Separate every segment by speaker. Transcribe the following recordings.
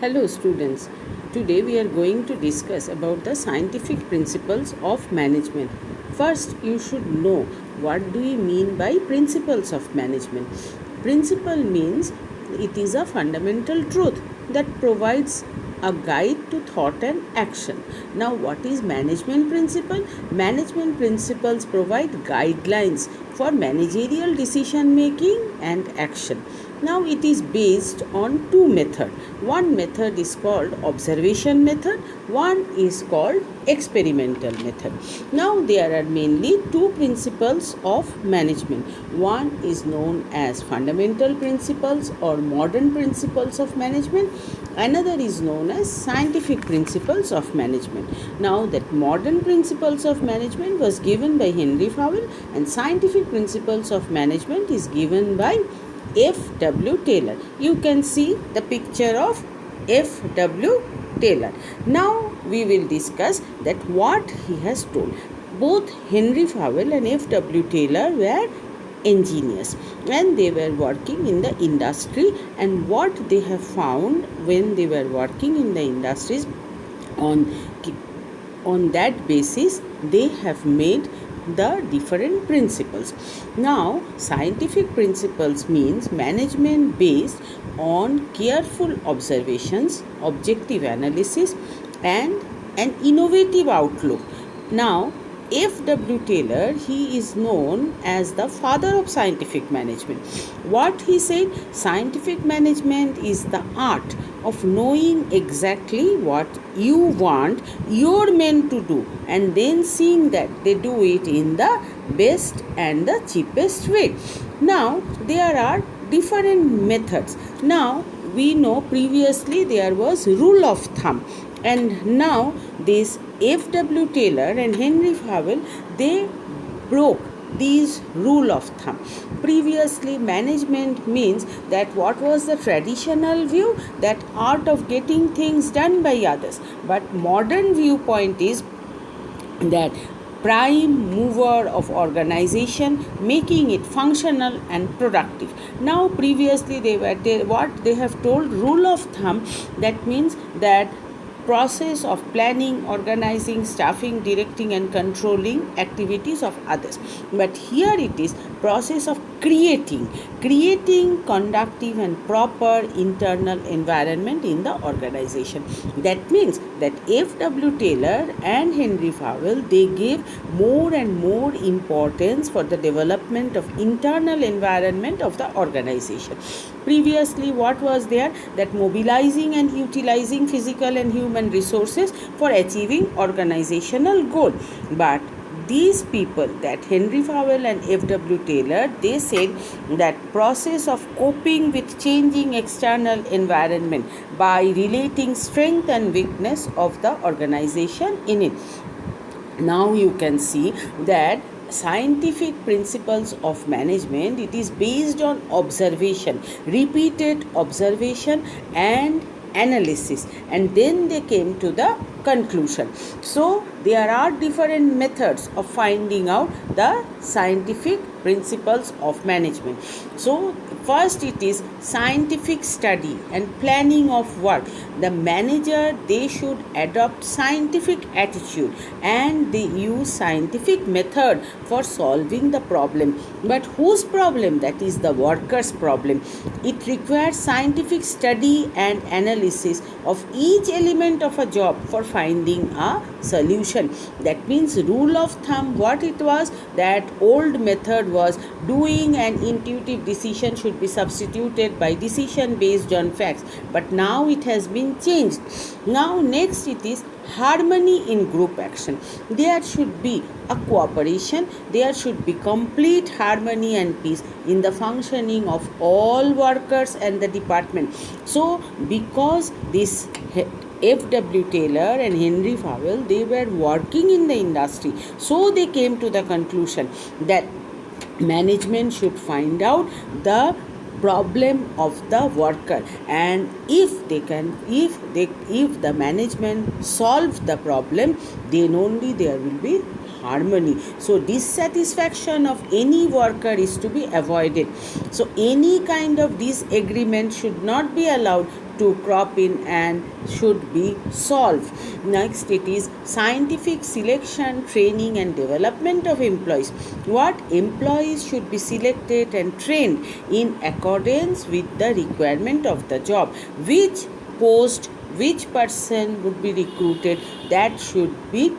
Speaker 1: Hello students. Today we are going to discuss about the scientific principles of management. First, you should know what do we mean by principles of management. Principle means it is a fundamental truth that provides a guide to thought and action. Now, what is management principle? Management principles provide guidelines for managerial decision making and action. Now, it is based on two methods. One method is called observation method, one is called experimental method. Now, there are mainly two principles of management. One is known as fundamental principles or modern principles of management. Another is known as scientific principles of management. Now, that modern principles of management was given by Henry Fowell, and scientific principles of management is given by F.W. Taylor. You can see the picture of F.W. Taylor. Now we will discuss that what he has told. Both Henry Fowell and F.W. Taylor were engineers and they were working in the industry, and what they have found when they were working in the industries, on that basis they have made the different principles. Now, scientific principles means management based on careful observations, objective analysis, and an innovative outlook. Now, F.W. Taylor, he is known as the father of scientific management. What he said, scientific management is the art of knowing exactly what you want your men to do and then seeing that they do it in the best and the cheapest way. Now, there are different methods. Now, we know previously there was rule of thumb, and now this F.W. Taylor and Henry Fowell, they broke these rule of thumb. Previously, management means that what was the traditional view, that art of getting things done by others. But modern viewpoint is that prime mover of organization, making it functional and productive. Now, previously they were what they have told rule of thumb, that means that process of planning, organizing, staffing, directing and controlling activities of others. But here it is process of creating conductive and proper internal environment in the organization. That means that F.W. Taylor and Henry Fowell, they gave more and more importance for the development of internal environment of the organization. Previously, what was there? That mobilizing and utilizing physical and human resources for achieving organizational goal. But these people, that Henry Fowell and F.W. Taylor, they said that process of coping with changing external environment by relating strength and weakness of the organization in it. Now you can see that scientific principles of management, it is based on observation, repeated observation and analysis, and then they came to the conclusion. So there are different methods of finding out the scientific principles of management. So first it is scientific study and planning of work. The manager, they should adopt scientific attitude and they use scientific method for solving the problem. But whose problem? That is the worker's problem. It requires scientific study and analysis of each element of a job for finding a solution. That means rule of thumb, what it was, that old method was doing an intuitive decision should be substituted by decision based on facts, but now it has been changed. Now next it is harmony in group action. There should be a cooperation, there should be complete harmony and peace in the functioning of all workers and the department. So because this F.W. Taylor and Henry Fowell, they were working in the industry, so they came to the conclusion that management should find out the problem of the worker, and if the management solves the problem, then only there will be harmony. So dissatisfaction of any worker is to be avoided. So any kind of disagreement should not be allowed to crop in and should be solved. Next, it is scientific selection, training and development of employees. What employees should be selected and trained in accordance with the requirement of the job. Which post, which person would be recruited, that should be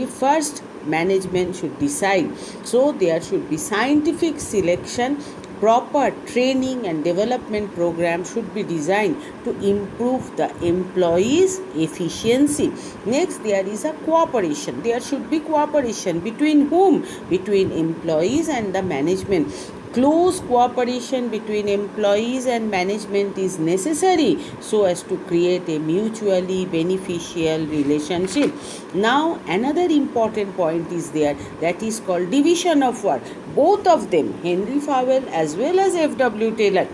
Speaker 1: first management should decide. So there should be scientific selection, proper training and development program should be designed to improve the employees' efficiency. Next, there is a cooperation. There should be cooperation between whom? Between employees and the management. Close cooperation between employees and management is necessary so as to create a mutually beneficial relationship. Now, another important point is there, that is called division of work. Both of them, Henry Fowell as well as F.W. Taylor,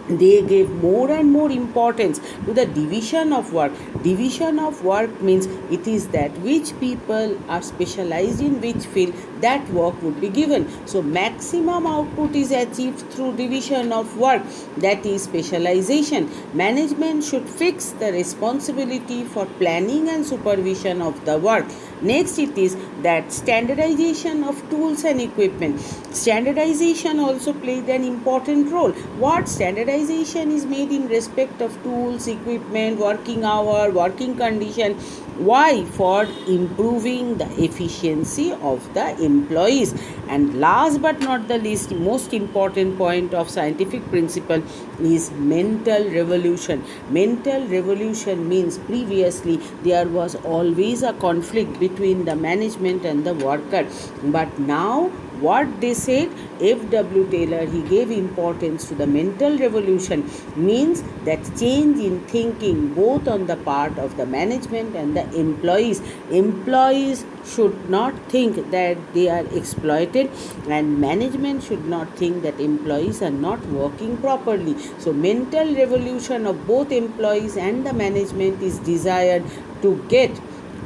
Speaker 1: they gave more and more importance to the division of work. Division of work means it is that which people are specialized in which field, that work would be given. So maximum output is achieved through division of work, that is specialization. Management should fix the responsibility for planning and supervision of the work. Next, it is that standardization of tools and equipment. Standardization also played an important role. What standardization is made in respect of tools, equipment, working hour, working condition. Why? For improving the efficiency of the employees. And last but not the least, most important point of scientific principle is mental revolution. Mental revolution means previously there was always a conflict between the management and the worker, but now what they said, F.W. Taylor, he gave importance to the mental revolution, means that change in thinking both on the part of the management and the employees. Employees should not think that they are exploited, and management should not think that employees are not working properly. So mental revolution of both employees and the management is desired to get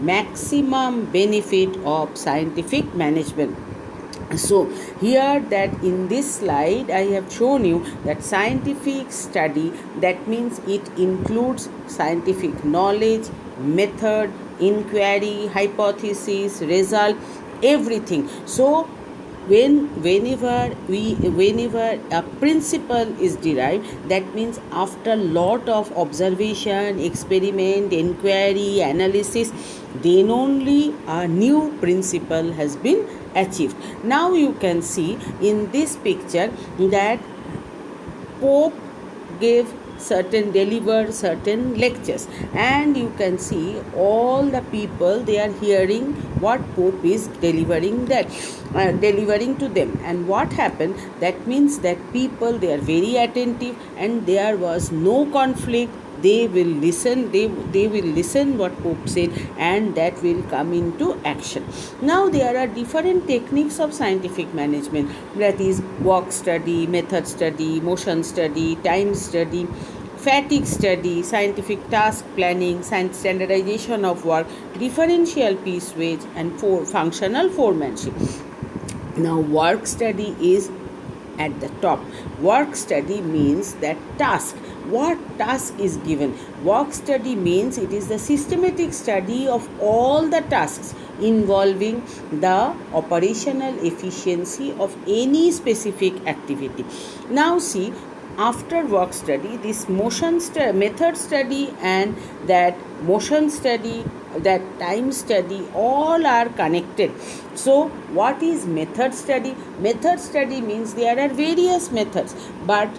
Speaker 1: maximum benefit of scientific management. So here, that in this slide I have shown you that scientific study, that means it includes scientific knowledge, method, inquiry, hypothesis, result, everything. So whenever a principle is derived, that means after lot of observation, experiment, inquiry, analysis, then only a new principle has been achieved. Now you can see in this picture that Pope delivered certain lectures, and you can see all the people, they are hearing what Pope is delivering to them. And what happened, that means that people, they are very attentive and there was no conflict. They will listen, they will listen what Pope said, and that will come into action. Now there are different techniques of scientific management, that is work study, method study, motion study, time study, fatigue study, scientific task planning, standardization of work, differential piece weight, and functional foremanship. Now work study is at the top. Work study means that task. What task is given? Work study means it is the systematic study of all the tasks involving the operational efficiency of any specific activity. Now see, after work study, this method study and that motion study, that time study, all are connected. So what is method study? Method study means there are various methods, but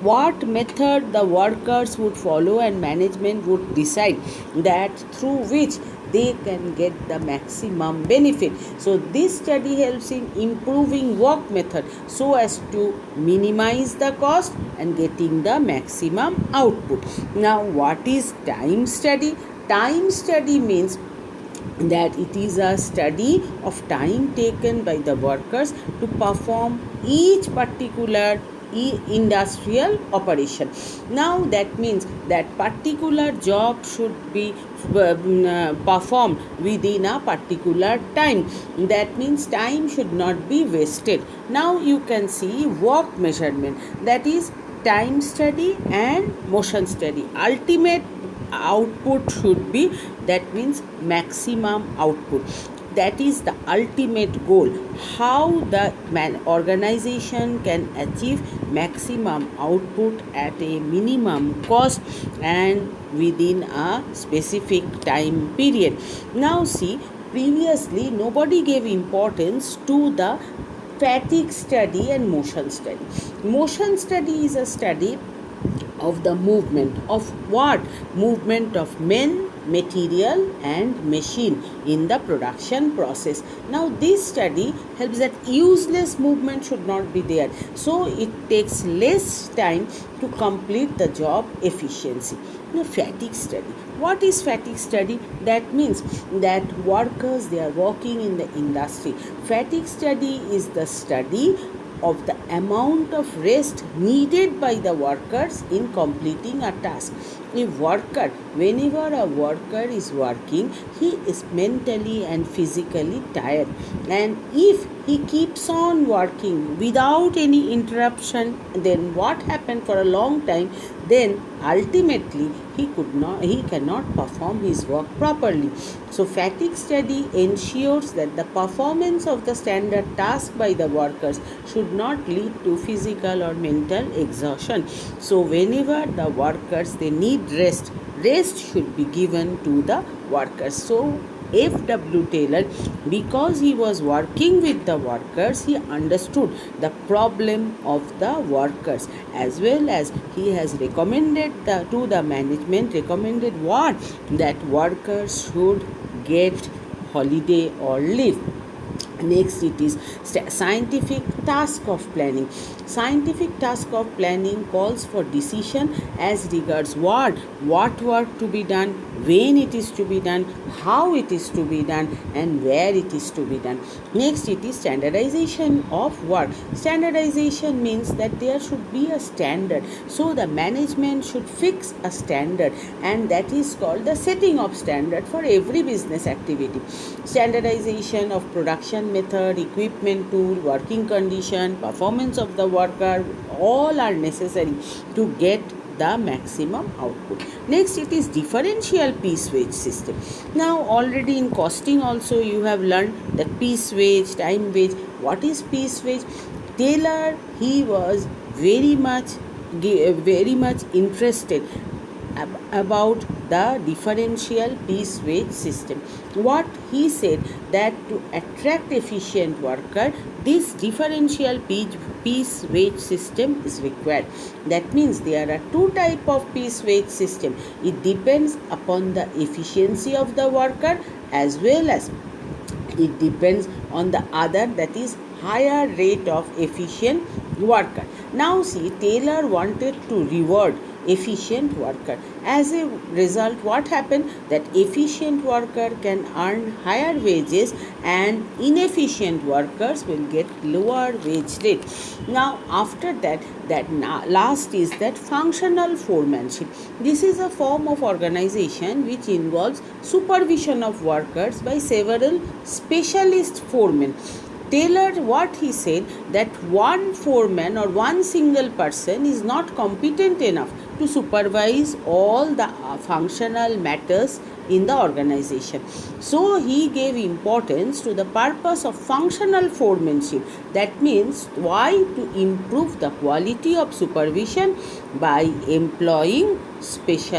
Speaker 1: what method the workers would follow and management would decide, that through which they can get the maximum benefit. So this study helps in improving work method so as to minimize the cost and getting the maximum output. Now what is time study? Time study means that it is a study of time taken by the workers to perform each particular industrial operation. Now that means that particular job should be performed within a particular time. That means time should not be wasted. Now you can see work measurement, that is time study and motion study. Ultimate output should be, that means maximum output. That is the ultimate goal, how the organization can achieve maximum output at a minimum cost and within a specific time period. Now see, previously nobody gave importance to the fatigue study and motion study. Motion study is a study of the movement of what? Movement of men, material and machine in the production process. Now this study helps that useless movement should not be there, so it takes less time to complete the job efficiency. Now fatigue study. What is fatigue study? That means that workers, they are working in the industry. Fatigue study is the study of the amount of rest needed by the workers in completing a task. Whenever a worker is working, he is mentally and physically tired, and if he keeps on working without any interruption, then what happened for a long time, then ultimately he cannot perform his work properly. So fatigue study ensures that the performance of the standard task by the workers should not lead to physical or mental exhaustion. So whenever the workers, they need rest should be given to the workers. So F.W. Taylor, because he was working with the workers, he understood the problem of the workers, as well as he has recommended to the management, recommended what? That workers should get holiday or leave. Next, it is scientific task of planning. Scientific task of planning calls for decision as regards what work to be done, when it is to be done, how it is to be done, and where it is to be done. Next, it is standardization of work. Standardization means that there should be a standard. So the management should fix a standard, and that is called the setting of standard for every business activity. Standardization of production method, equipment, tool, working condition, performance of the worker, all are necessary to get the maximum output. Next, it is differential piece wage system. Now already in costing also you have learned that piece wage, time wage. What is piece wage? Taylor, he was very much interested about the differential piece wage system. What he said, that to attract efficient worker, this differential piece wage system is required. That means there are two type of piece wage system. It depends upon the efficiency of the worker, as well as it depends on the other, that is higher rate of efficient worker. Now see, Taylor wanted to reward efficient worker. As a result, what happened? That efficient worker can earn higher wages and inefficient workers will get lower wage rate. Now after that, last is that functional foremanship. This is a form of organization which involves supervision of workers by several specialist foremen. Taylor, what he said, that one foreman or one single person is not competent enough to supervise all the functional matters in the organization. So he gave importance to the purpose of functional foremanship. That means why? To improve the quality of supervision by employing special